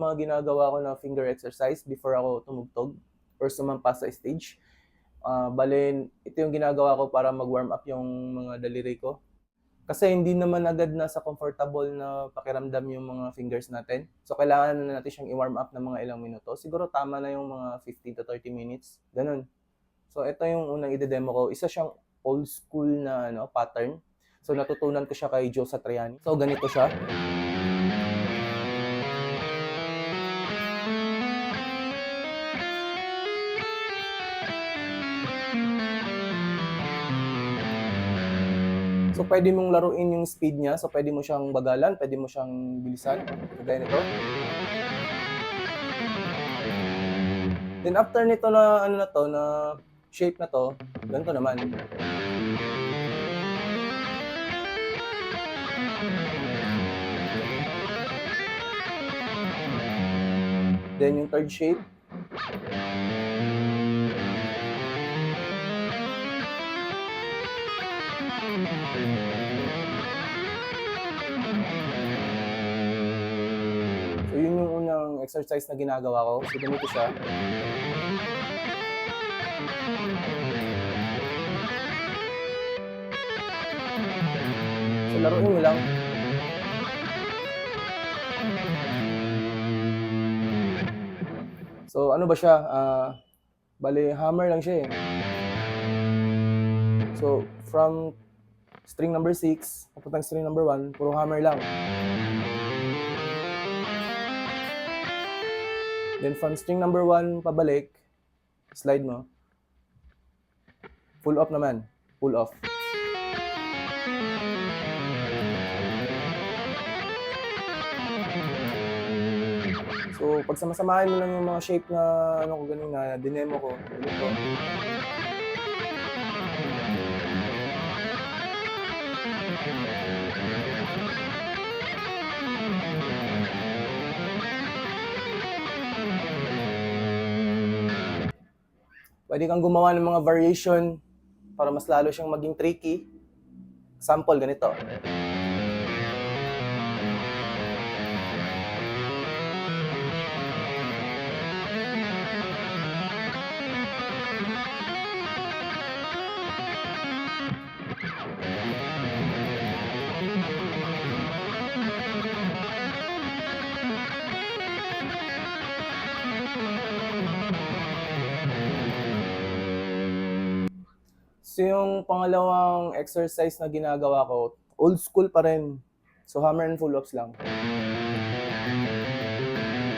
Mga ginagawa ko na finger exercise before ako tumugtog or sumampa sa stage. Bale, ito yung ginagawa ko para mag-warm up yung mga daliri ko. Kasi hindi naman agad nasa comfortable na pakiramdam yung mga fingers natin. So, kailangan na natin siyang i-warm up ng mga ilang minuto. Siguro tama na yung mga 15 to 30 minutes. Ganun. So, ito yung unang ide-demo ko. Isa siyang old school na pattern. So, natutunan ko siya kay Joe Satriani. So, ganito siya. So, pwede mong laruin yung speed niya. So, pwede mo siyang bagalan, pwede mo siyang bilisan. Kagaya nito. Then, after nito na, na shape na to, ganito naman. Then, yung third shape. So, yun yung unang exercise na ginagawa ko. So, ganito siya. So, laruin mo lang. So, ano ba siya? Bale, hammer lang siya eh. So, from string number 6, papuntang string number 1, puro hammer lang. Then from string number 1 pabalik, slide mo. Pull off naman. Pull off. So, pag samasamahin mo lang yung mga shape na ko ganun dinemo ko, ganito. Pwede kang gumawa ng mga variation para mas lalo siyang maging tricky. Sample, ganito. So, yung pangalawang exercise na ginagawa ko, old school pa rin. So, hammer and pull-ups lang.